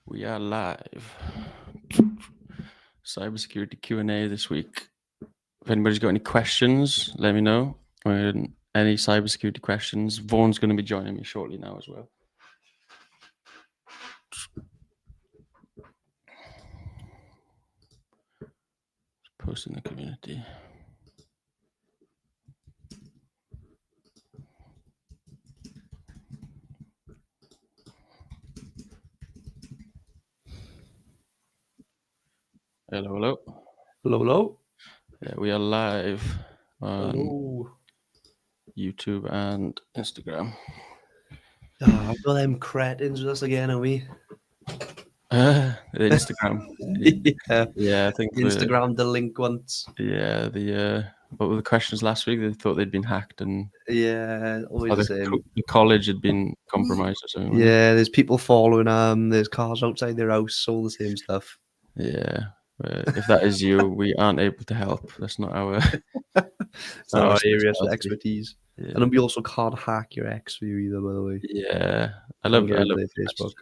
We are live. Cybersecurity Q&A this week. If anybody's got any questions, let me know. Any cybersecurity questions. Vaughn's going to be joining me shortly now as well. Post in the community. Hello, hello. Hello, hello. Yeah, we are live on Hello. YouTube and Instagram. I've got them cretins with us again, are we? The Instagram. Yeah, I think Instagram delinquents. Yeah, what were the questions last week? They thought they'd been hacked and Always the same. The college had been compromised or something. Yeah, there's people following them. There's cars outside their house, all the same stuff. Yeah, if that is you, we aren't able to help. That's not our. It's not our area of expertise. Yeah. And we also can't hack your ex for you either, by the way. Yeah, I love their Facebook.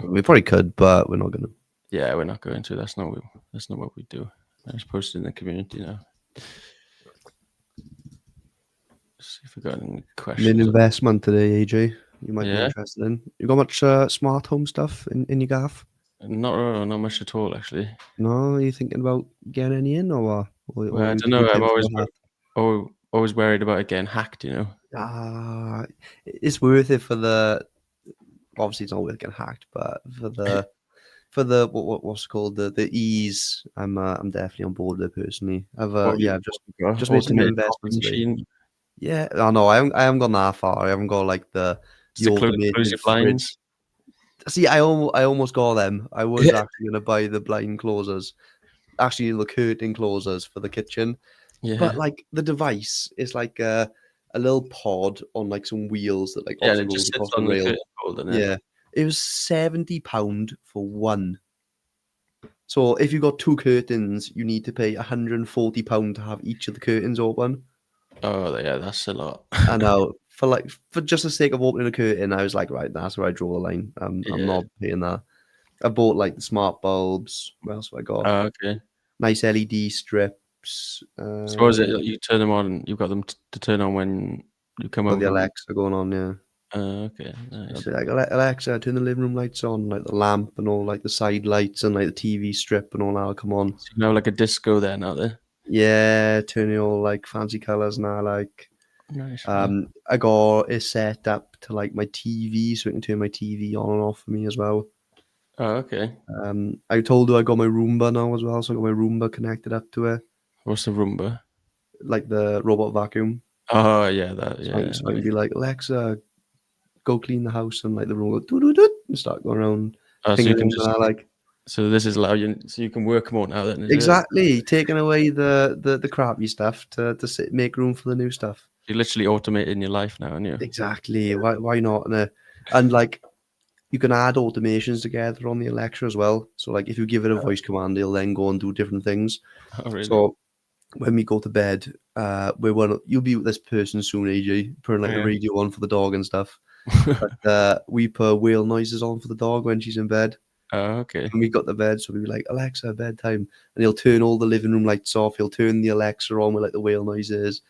We probably could, but we're not gonna. Yeah, we're not going to. That's not what we do. I just posted in the community now. Let's see if we got any questions. An investment today, AJ. You might be interested in. You got much smart home stuff in your gaff? Not much at all, actually. No, are you thinking about getting any in or what? Well, I don't know. I'm always worried about it getting hacked, you know. It's worth it for the. Obviously, it's not worth getting hacked, but for the what's it called the ease, I'm definitely on board with it personally. I've just made some investments today. Yeah, I know. I haven't gone that far. I haven't got like the automated fridge. See, I almost got them. I was actually gonna buy the blind closers, actually the curtain closers for the kitchen. Yeah. But like the device is like a little pod on like some wheels that like it just sits on the rail. Yeah, it was £70 for one. So if you got two curtains, you need to pay £140 to have each of the curtains open. Oh yeah, that's a lot. I know. For just the sake of opening a curtain, I was like, right, that's where I draw the line. I'm not paying that. I bought like the smart bulbs. What else have I got? Oh, okay. Nice LED strips. So is it you turn them on? You've got them to turn on when you come over. The Alexa going on, yeah. Okay, nice. I'll be like, Alexa, turn the living room lights on, like the lamp and all, like the side lights and like the TV strip and all that'll come on. So you know, like a disco then, out there. Yeah, turning all like fancy colors now, like. Nice. I got it set up to like my TV, so it can turn my TV on and off for me as well. Oh, okay. I told her I got my Roomba now as well, so I got my Roomba connected up to it. What's the Roomba? Like the robot vacuum. Oh yeah, that yeah. So I can be like, Alexa, go clean the house, and like the robot do and start going around. So you can just So this is allow you, so you can work more now then. Exactly, taking away the crappy stuff to make room for the new stuff. You're literally automating your life now, aren't you? Exactly. Why not? And like, you can add automations together on the Alexa as well. So like, if you give it a voice command, it'll then go and do different things. Oh, really? So when we go to bed, you'll be with this person soon, AJ, putting like the radio on for the dog and stuff. But we put whale noises on for the dog when she's in bed. Oh, okay. And we got to bed, so we'd be like, Alexa, bedtime. And he'll turn all the living room lights off. He'll turn the Alexa on with like the whale noises.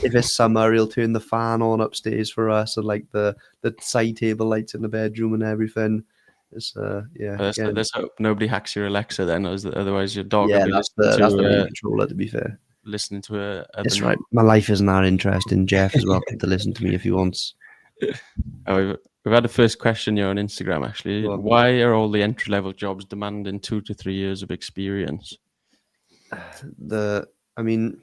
If it's summer, he'll turn the fan on upstairs for us and like the side table lights in the bedroom and everything. It's Let's hope nobody hacks your Alexa then, otherwise your dog will be that's the remote controller, to be fair. Listening to That's right. My life isn't that interesting. Jeff is welcome to listen to me if he wants. We've had the first question here on Instagram, actually. Why are all the entry-level jobs demanding 2 to 3 years of experience? I mean,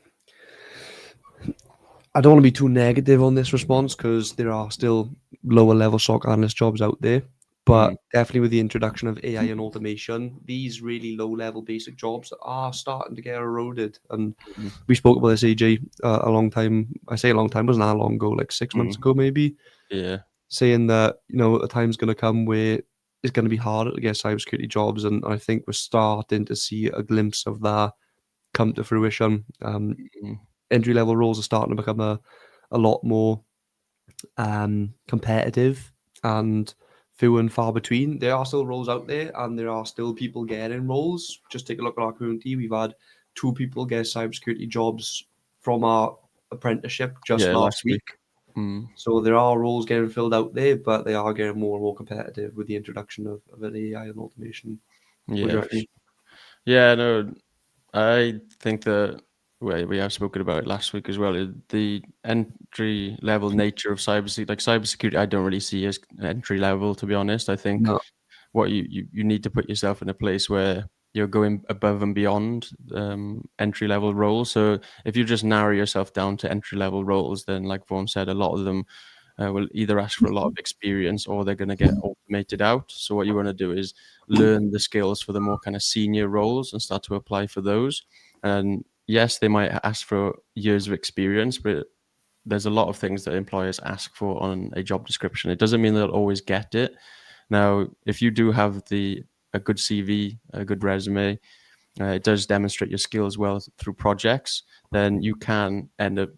I don't want to be too negative on this response because there are still lower-level SOC analyst jobs out there. But definitely with the introduction of AI and automation, these really low-level basic jobs are starting to get eroded. And we spoke about this, AJ, a long time. I say a long time, it wasn't that long ago, like 6 months ago, maybe. Yeah. Saying that, a time's going to come where it's going to be harder to get cybersecurity jobs. And I think we're starting to see a glimpse of that come to fruition. Entry-level roles are starting to become a lot more competitive, and few and far between. There are still roles out there, and there are still people getting roles. Just take a look at our community. We've had 2 people get cybersecurity jobs from our apprenticeship just Yeah, last last week. week. Mm. So there are roles getting filled out there, but they are getting more and more competitive with the introduction of an AI and automation. What do you Yeah, reckon? yeah, no, I think that we have spoken about it last week as well. The entry level nature of cybersecurity, like cybersecurity, I don't really see as entry level, to be honest. I think No. what you need to put yourself in a place where you're going above and beyond entry level roles. So if you just narrow yourself down to entry level roles, then like Vaughan said, a lot of them will either ask for a lot of experience or they're going to get automated out. So what you want to do is learn the skills for the more kind of senior roles and start to apply for those. And yes, they might ask for years of experience, but there's a lot of things that employers ask for on a job description. It doesn't mean they'll always get it. Now, if you do have a good CV, a good resume, it does demonstrate your skills well through projects, then you can end up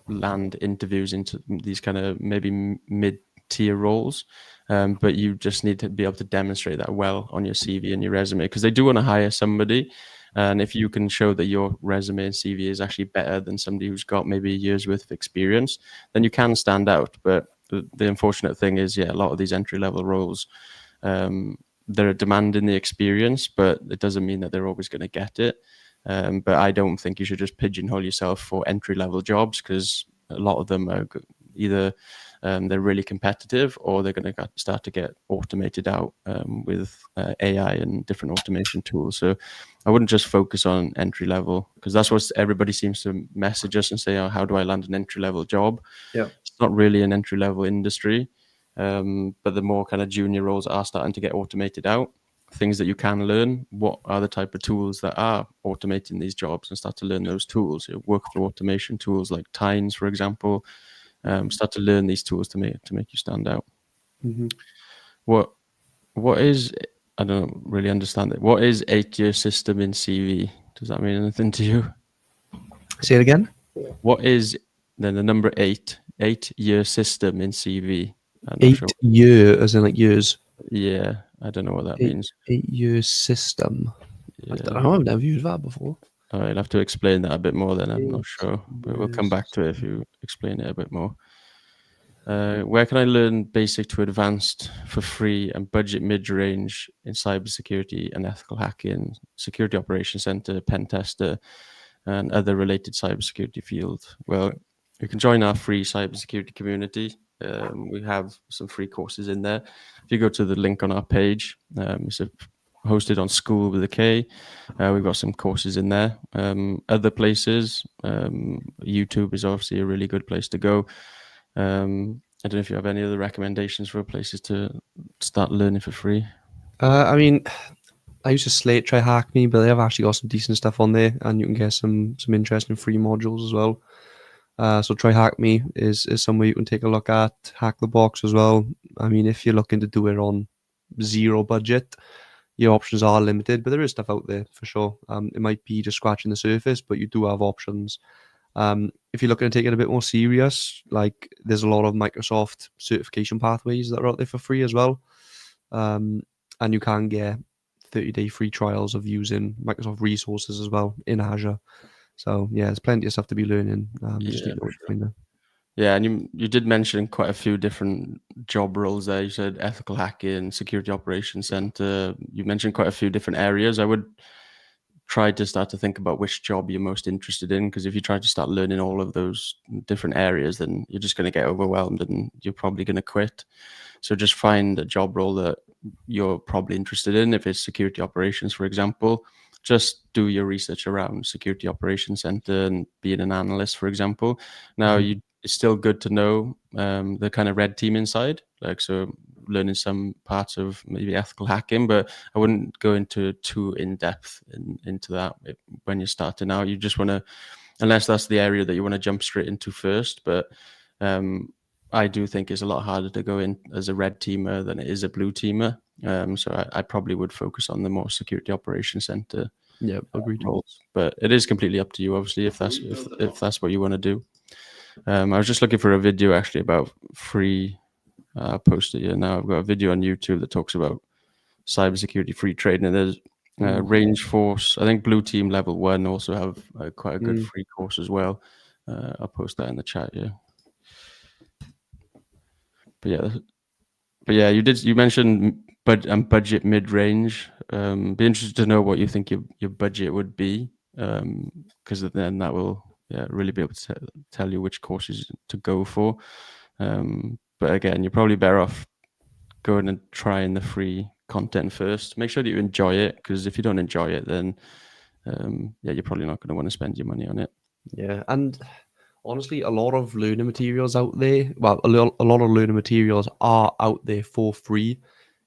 land interviews into these kind of maybe mid-tier roles. But you just need to be able to demonstrate that well on your CV and your resume, because they do want to hire somebody. And if you can show that your resume and CV is actually better than somebody who's got maybe a year's worth of experience, then you can stand out. But the unfortunate thing is, yeah, a lot of these entry-level roles, they're demanding the experience, but it doesn't mean that they're always going to get it. But I don't think you should just pigeonhole yourself for entry-level jobs, because a lot of them are either they're really competitive or they're going to start to get automated out with AI and different automation tools. So I wouldn't just focus on entry level, because that's what everybody seems to message us and say, oh, how do I land an entry level job? Yeah. It's not really an entry level industry. But the more kind of junior roles are starting to get automated out. Things that you can learn, what are the type of tools that are automating these jobs, and start to learn those tools. Workflow automation tools like Tines, for example. Start to learn these tools to make you stand out. Mm-hmm. What is, I don't really understand it. What is 8-year system in CV? Does that mean anything to you? Say it again. What is then the number 8-year system in CV? I'm not 8 sure. year, as in like years. Yeah, I don't know what that means. 8-year system. I Yeah. don't know. I've never used that before. I'll have to explain that a bit more then. I'm not sure. But we'll come Years. back to it if you explain it a bit more. Where can I learn basic to advanced for free and budget mid-range in cybersecurity and ethical hacking, security operations center, pen tester, and other related cybersecurity fields? Well, you can join our free cybersecurity community. We have some free courses in there. If you go to the link on our page, it's hosted on School with a K. We've got some courses in there. Other places, YouTube is obviously a really good place to go. I don't know if you have any other recommendations for places to start learning for free. I mean, I used to Slate Try Hack Me, but they have actually got some decent stuff on there, and you can get some interesting free modules as well. So Try Hack Me is somewhere you can take a look at. Hack the Box as well. I mean, if you're looking to do it on zero budget, your options are limited, but there is stuff out there for sure. It might be just scratching the surface, but you do have options. If you're looking to take it a bit more serious, like there's a lot of Microsoft certification pathways that are out there for free as well. And you can get 30-day free trials of using Microsoft resources as well in Azure. So yeah, there's plenty of stuff to be learning. Just need to find it. Yeah, and you did mention quite a few different job roles there. You said ethical hacking, security operations center. You mentioned quite a few different areas. I would try to start to think about which job you're most interested in, because if you try to start learning all of those different areas, then you're just going to get overwhelmed and you're probably going to quit. So just find a job role that you're probably interested in. If it's security operations, for example, just do your research around security operations center and being an analyst, for example. Now, it's still good to know the kind of red team inside, like so learning some parts of maybe ethical hacking, but I wouldn't go into too in depth into that when you're starting out. You just want to, unless that's the area that you want to jump straight into first. But I do think it's a lot harder to go in as a red teamer than it is a blue teamer. So I probably would focus on the more security operations center roles. But it is completely up to you, obviously, if that's what you want to do. I was just looking for a video actually about free I'll post it here now. I've got a video on YouTube that talks about cybersecurity free training. There's Range Force. I think Blue Team Level 1 also have quite a good free course as well. I'll post that in the chat, yeah. But yeah, you mentioned budget mid-range. Be interested to know what you think your budget would be, because then that will really be able to tell you which courses to go for. But again, you're probably better off going and trying the free content first. Make sure that you enjoy it, because if you don't enjoy it, then you're probably not going to want to spend your money on it. Yeah, and honestly, a lot of learning materials out there, well, a lot of learning materials are out there for free.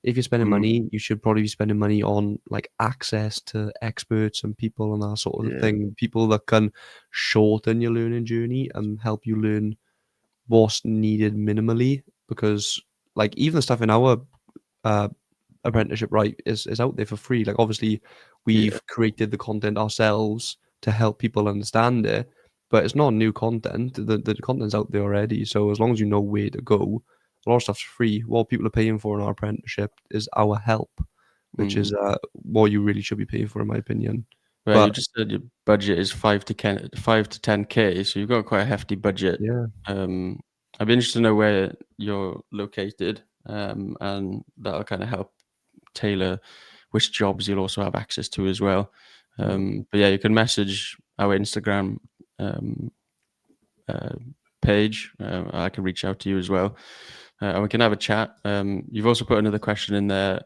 If you're spending money, you should probably be spending money on like access to experts and people and that sort of thing. People that can shorten your learning journey and help you learn what's needed minimally. Because like even the stuff in our uh, apprenticeship, right, is out there for free. Like obviously, we've created the content ourselves to help people understand it, but it's not new content. The content's out there already. So as long as you know where to go, a lot of stuff's free. What people are paying for in our apprenticeship is our help, which is what you really should be paying for, in my opinion. Well, you But just said your budget is 5 to 10K, so you've got quite a hefty budget. yeah, I'd be interested to know where you're located, and that'll kind of help tailor which jobs you'll also have access to as well. But yeah, you can message our Instagram page. I can reach out to you as well, and we can have a chat. You've also put another question in there.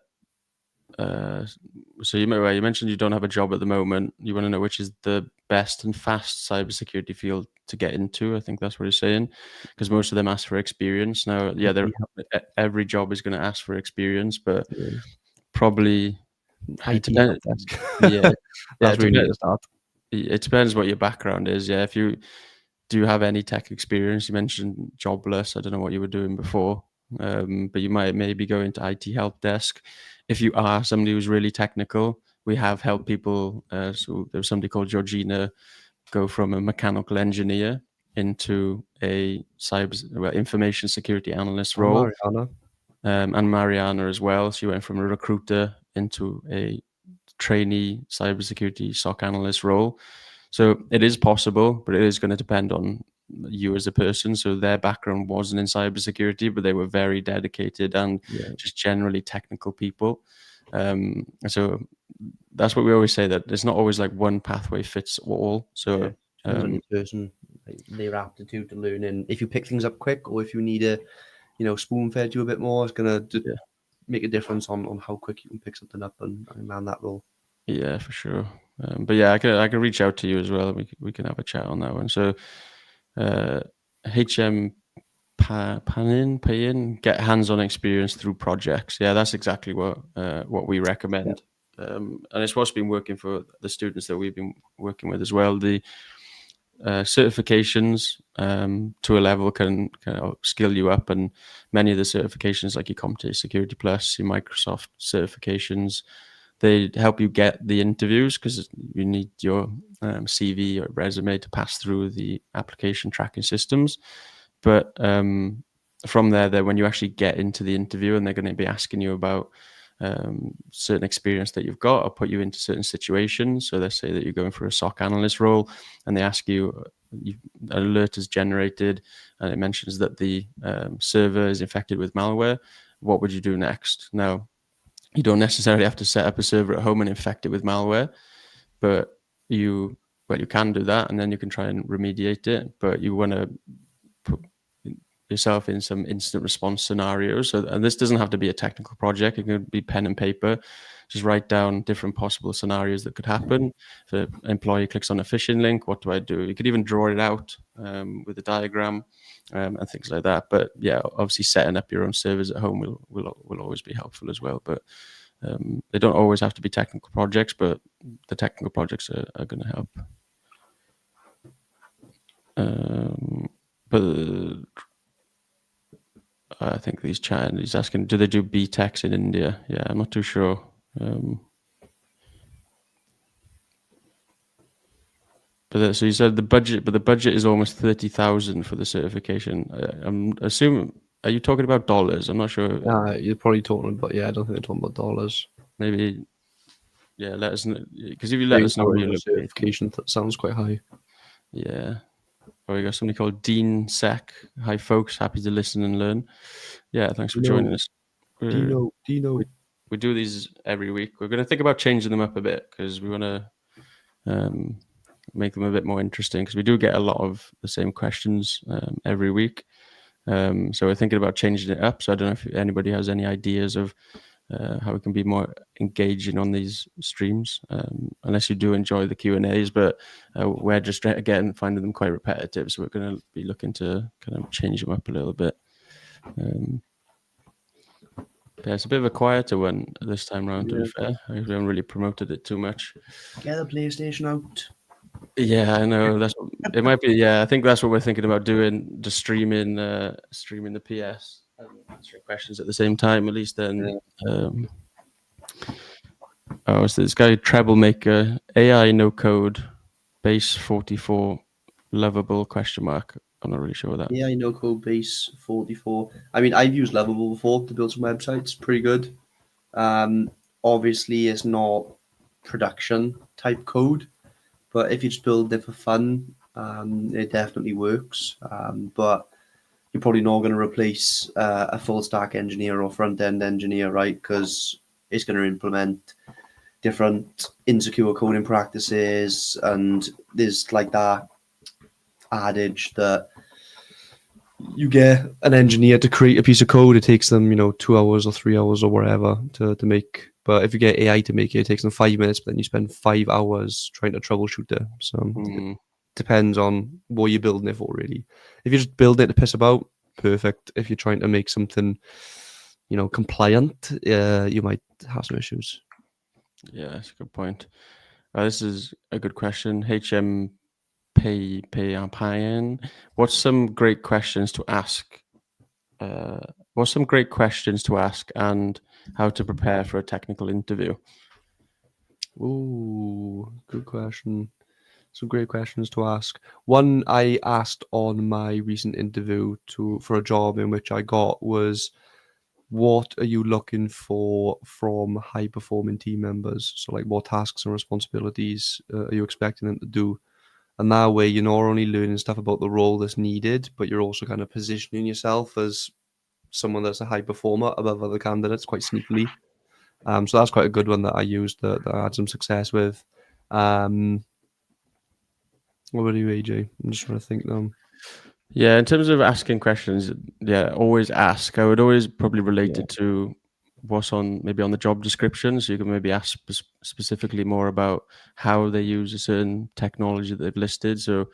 So you mentioned you don't have a job at the moment. You want to know which is the best and fast cybersecurity field to get into. I think that's what you're saying, because most of them ask for experience. Now, every job is going to ask for experience, but probably it IT help depends. desk. Yeah, That's where you need to start. It depends what your background is. Yeah, if you do have any tech experience, you mentioned jobless. I don't know what you were doing before, but you might maybe go into IT help desk. If you are somebody who's really technical, we have helped people. So there was somebody called Georgina go from a mechanical engineer into a information security analyst Oh, role, Mariana. and Mariana as well. She went from a recruiter into a trainee cybersecurity SOC analyst role. So it is possible, but it is going to depend on you as a person. So their background wasn't in cybersecurity, but they were very dedicated and just generally technical people. So that's what we always say, that it's not always like one pathway fits all. So depends on your person, like, their aptitude to learn, and if you pick things up quick, or if you need a, spoon fed you a bit more, it's gonna make a difference on how quick you can pick something up and land that role. Yeah, for sure. But yeah, I can reach out to you as well. We can have a chat on that one. So, HM pay in, get hands-on experience through projects. Yeah, that's exactly what we recommend. And it's what's been working for the students that we've been working with as well. The certifications to a level can kind of skill you up, and many of the certifications, like your CompTIA Security Plus, your Microsoft certifications, they help you get the interviews, because you need your CV or resume to pass through the application tracking systems. But from there, when you actually get into the interview and they're going to be asking you about certain experience that you've got, or put you into certain situations. So let's say that you're going for a SOC analyst role, and they ask you, an alert is generated, and it mentions that the server is infected with malware. What would you do next? Now, you don't necessarily have to set up a server at home and infect it with malware, but you can do that, and then you can try and remediate it. But you want to put yourself in some instant response scenarios. So, and this doesn't have to be a technical project. It could be pen and paper. Just write down different possible scenarios that could happen. If an employee clicks on a phishing link, what do I do? You could even draw it out with a diagram and things like that. But yeah, obviously setting up your own servers at home will always be helpful as well. But they don't always have to be technical projects, but the technical projects are going to help. But I think he's asking, do they do BTECs in India? Yeah, I'm not too sure. But so you said the budget is almost 30,000 for the certification. I'm assuming Are you talking about dollars? I'm not sure. You're probably talking about, yeah, I don't think they're talking about dollars. Maybe, yeah, let us know. Because if you let us know what you 3,000 look paid for. certification sounds quite high. Yeah. Oh, we got somebody called Dean Sec. Hi, folks. Happy to listen and learn. Yeah, thanks for joining us. Dino. We, we do these every week. We're going to think about changing them up a bit because we want to make them a bit more interesting because we do get a lot of the same questions every week. So we're thinking about changing it up. So I don't know if anybody has any ideas of how we can be more engaging on these streams, unless you do enjoy the Q&As, but we're just, again, finding them quite repetitive. So we're going to be looking to kind of change them up a little bit. Yeah, it's a bit of a quieter one this time around, to be fair. We haven't really promoted it too much. Get the PlayStation out. Yeah, I know. It might be. Yeah, I think that's what we're thinking about doing. Just streaming the PS and answering questions at the same time. At least then. So this guy Troublemaker AI no code base 44 lovable question mark. I'm not really sure what that. AI no code base 44. I mean, I've used Lovable before to build some websites. Pretty good. Obviously, it's not production type code, but if you just build it for fun, it definitely works. But you're probably not going to replace a full stack engineer or front end engineer, right? Because it's going to implement different insecure coding practices, and there's like that adage that you get an engineer to create a piece of code, it takes them 2 hours or 3 hours or whatever to make. But if you get AI to make it, it takes them 5 minutes, but then you spend 5 hours trying to troubleshoot it. So it depends on what you're building it for, really. If you're just building it to piss about, perfect. If you're trying to make something compliant, you might have some issues. Yeah, that's a good point. This is a good question. Payan. What's some great questions to ask? What's some great questions to ask and how to prepare for a technical interview? Ooh, good question. Some great questions to ask. One I asked on my recent interview for a job in which I got was, what are you looking for from high performing team members? So like, what tasks and responsibilities are you expecting them to do? And that way you're not only learning stuff about the role that's needed, but you're also kind of positioning yourself as someone that's a high performer above other candidates quite sneakily. So that's quite a good one that I used that I had some success with. What about you, AJ? I'm just trying to think now. Yeah, in terms of asking questions, yeah, always ask. I would always probably relate it to what's on the job description. So you can maybe ask specifically more about how they use a certain technology that they've listed. So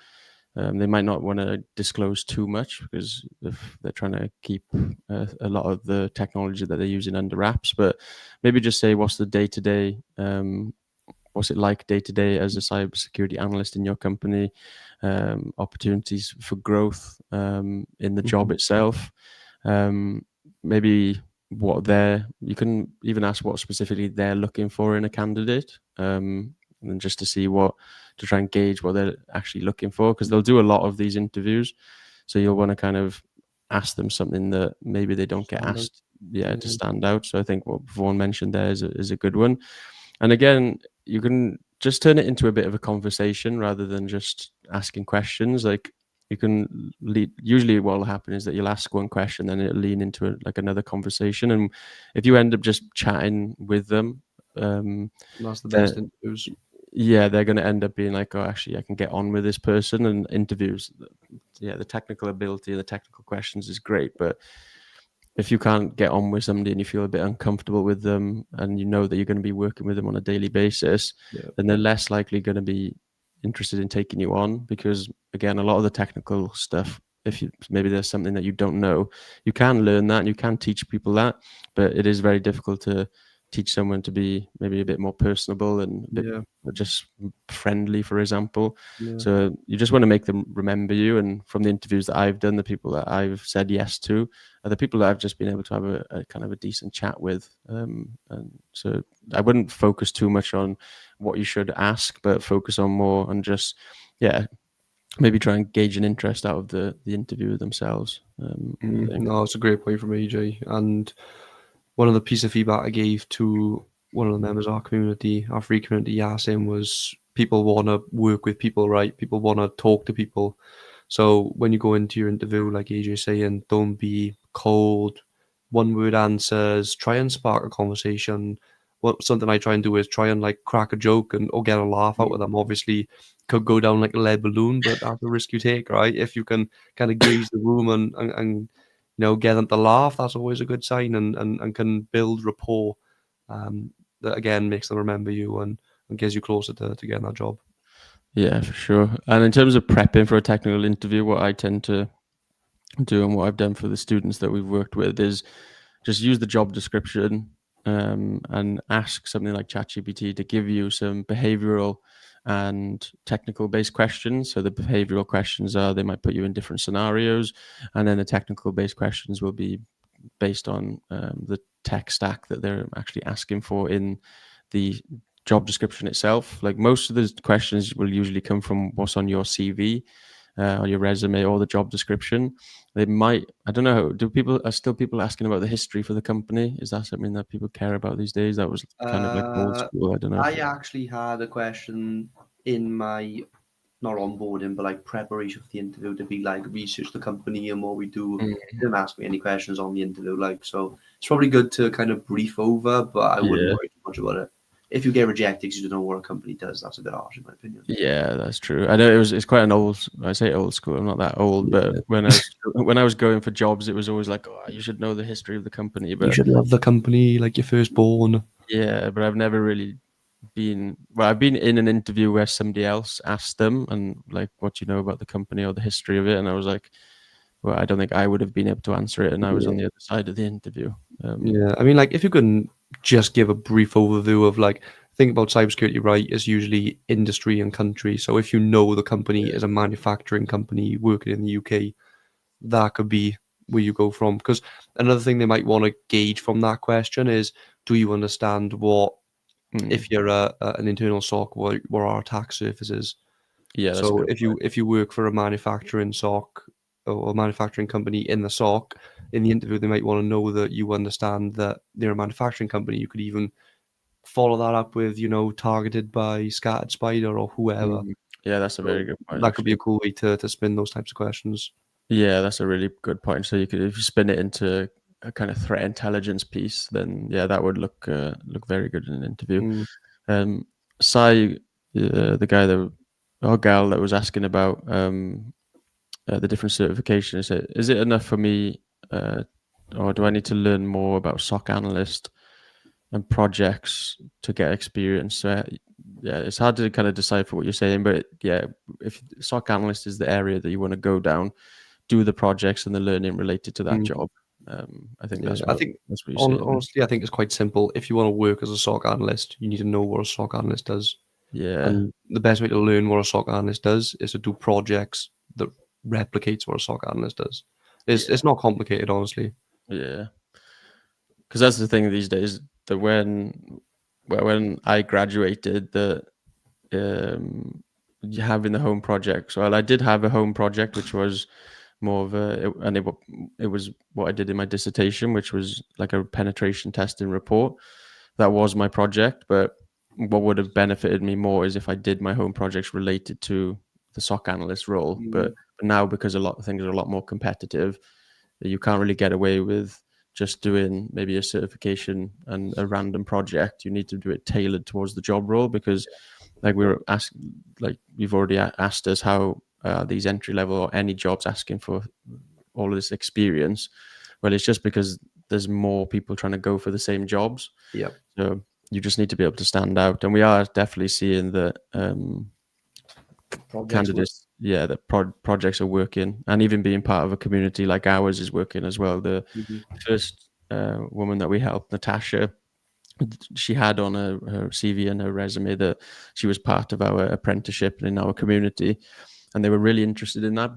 they might not want to disclose too much because if they're trying to keep a lot of the technology that they're using under wraps, but maybe just say what's the day-to-day, what's it like day to day as a cybersecurity analyst in your company, opportunities for growth in the job itself, maybe you can even ask what specifically they're looking for in a candidate, and just to try and gauge what they're actually looking for, because they'll do a lot of these interviews. So you'll want to kind of ask them something that maybe they don't get asked, to stand out. So I think what Vaughan mentioned there is a good one. And again, you can just turn it into a bit of a conversation rather than just asking questions. Like you can usually what will happen is that you'll ask one question, then it'll lean into another conversation. And if you end up just chatting with them, that's the best interviews. Yeah, they're going to end up being like, oh, actually, I can get on with this person. And interviews, the technical ability, the technical questions is great, but if you can't get on with somebody and you feel a bit uncomfortable with them and you know that you're going to be working with them on a daily basis, then they're less likely going to be interested in taking you on, because again, a lot of the technical stuff, maybe there's something that you don't know, you can learn that and you can teach people that, but it is very difficult to teach someone to be maybe a bit more personable and a bit just friendly, for example. So you just want to make them remember you. And from the interviews that I've done, the people that I've said yes to are the people that I've just been able to have a kind of a decent chat with. And so I wouldn't focus too much on what you should ask, but focus on more on just, maybe try and gauge an interest out of the interviewer themselves. I think. No, it's a great point from AJ. And one of the piece of feedback I gave to one of the members of our community, our free community, Yasin, was people want to work with people, right? People want to talk to people. So when you go into your interview, like AJ saying, don't be cold, one word answers, try and spark a conversation. What something I try and do is try and like crack a joke and or get a laugh out of them. Obviously, could go down like a lead balloon, but that's a risk you take, right? If you can kind of gauge the room and get them to laugh, that's always a good sign and can build rapport. That again makes them remember you and gets you closer to getting that job. Yeah, for sure. And in terms of prepping for a technical interview, what I tend to do and what I've done for the students that we've worked with is just use the job description and ask something like ChatGPT to give you some behavioral and technical based questions. So the behavioral questions are they might put you in different scenarios, and then the technical based questions will be based on the tech stack that they're actually asking for in the job description itself. Like most of the questions will usually come from what's on your CV, on your resume, or the job description. They might, I don't know, are still people asking about the history for the company? Is that something that people care about these days? That was kind of like old Uh, school. I don't know. I actually had a question in my not onboarding, but like preparation for the interview to be like research the company and what we do. Mm, Didn't ask me any questions on the interview, like so. It's probably good to kind of brief over, but I wouldn't yeah. worry too much about it. If you get rejected because you don't know what a company does, that's a bit harsh in my opinion. Yeah, that's true. I know it's quite an old. I say old school. I'm not that old, but Yeah. when I was going for jobs, it was always like, oh, you should know the history of the company. You But should love the company like your firstborn. yeah, but I've never really been. Well, I've been in an interview where somebody else asked them and like, what do you know about the company or the history of it, and I was like, well, I don't think I would have been able to answer it, and I was Yeah. on the other side of the interview. Yeah, I mean, like, if you can just give a brief overview of like, think about cybersecurity, right? Is usually industry and country. So if you know the company is a manufacturing company working in the UK, that could be where you go from. Because another thing they might want to gauge from that question is, do you understand what Mm, if you're an internal SOC, what our attack surface is? yeah, that's a So good if you work for a manufacturing SOC or a manufacturing company in the SOC, in the interview they might want to know that you understand that they're a manufacturing company. You could even follow that up with, targeted by Scattered Spider or whoever. point. Yeah, that's a So very good point, that could be a actually. cool way to spin those types of questions. Yeah, that's a really good point. So you could, if you spin it into a kind of threat intelligence piece, then yeah, that would look very good in an interview. Mm, Um, Sai, the guy that or gal that was asking about the different certifications, is it enough for me, or do I need to learn more about SOC analyst and projects to get experience? So yeah, it's hard to kind of decipher what you're saying, but yeah, if SOC analyst is the area that you want to go down, do the projects and the learning related to that mm. job. I think Yeah, that's I what think you're saying. honestly, I think it's quite simple. If you want to work as a SOC analyst, you need to know what a SOC analyst does. Yeah, And the best way to learn what a SOC analyst does is to do projects that replicates what a SOC analyst does. yeah, It's not complicated, honestly. yeah. Because that's the thing these days. That when I graduated, um, having the home projects. Well, I did have a home project, which was more of it was what I did in my dissertation, which was like a penetration testing report. That was my project, but what would have benefited me more is if I did my home projects related to the SOC analyst role. Mm, But now, because a lot of things are a lot more competitive, you can't really get away with just doing maybe a certification and a random project. You need to do it tailored towards the job role, because like we were asking, like you've already asked us how these entry level or any jobs asking for all of this experience. Well, it's just because there's more people trying to go for the same jobs. yeah. So you just need to be able to stand out. And we are definitely seeing that Projects work. candidates, yeah, that projects are working, and even being part of a community like ours is working as well. The Mhm. first woman that we helped, Natasha, she had on her CV and her resume that she was part of our apprenticeship in our community, and they were really interested in that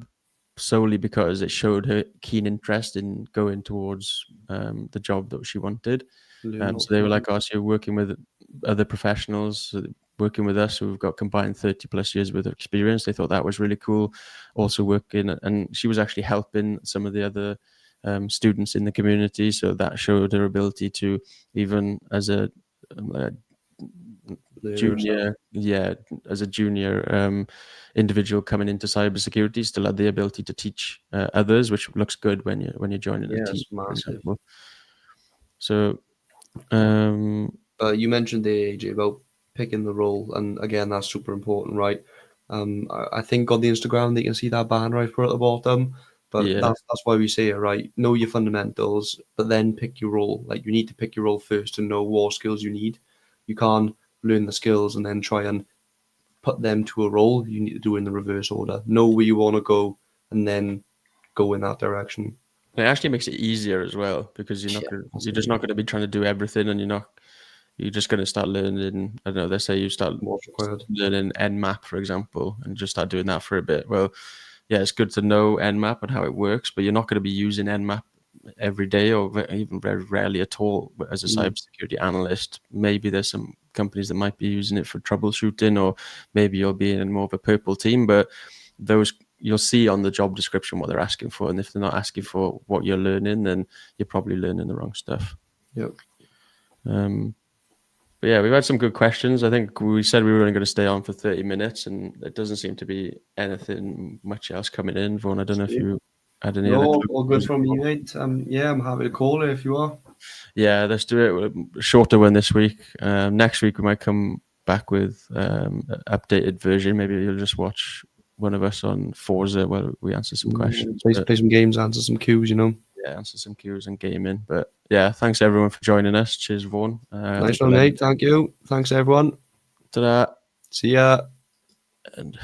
solely because it showed her keen interest in going towards the job that she wanted. Learn So lots they were more. like, "Oh, so you're working with other professionals. So working with us who've got combined 30 plus years worth of experience. They thought that was really cool. Also working, and she was actually helping some of the other students in the community. So that showed her ability to, even as a junior, as a junior individual coming into cybersecurity, still had the ability to teach others, which looks good when you're joining a team, it's for massive. example. So, you mentioned the AJ about picking the role, and again, that's super important, right? I think on the Instagram they can see that banner I put at the bottom, but yeah, that's why we say it, right? Know your fundamentals, but then pick your role. Like you need to pick your role first to know what skills you need. You can't learn the skills and then try and put them to a role. You need to do it in the reverse order. Know where you want to go, and then go in that direction. it actually makes it easier as well, because you're just not going to be trying to do everything, and you're just going to start learning. I don't know. Let's say you start What's required. learning Nmap, for example, and just start doing that for a bit. Well, yeah, it's good to know Nmap and how it works, but you're not going to be using Nmap every day, or even very rarely at all. As a cybersecurity analyst, maybe there's some companies that might be using it for troubleshooting, or maybe you'll be in more of a purple team, but those you'll see on the job description what they're asking for, and if they're not asking for what you're learning, then you're probably learning the wrong stuff. Yep. But yeah, we've had some good questions. I think we said we were only going to stay on for 30 minutes, and there doesn't seem to be anything much else coming in. Vaughan, I don't know if you had any other No, all good clues. from you, mate. Yeah, I'm happy to call it if you are. Yeah, let's do it. A shorter one this week. Next week we might come back with an updated version. Maybe you'll just watch one of us on Forza while we answer some questions. Play some games, answer some Qs, Yeah, answer some Qs and gaming. But yeah, thanks everyone for joining us. Cheers, Vaughan. Nice one, mate. Thank you. Thanks, everyone. Ta-da. See ya. And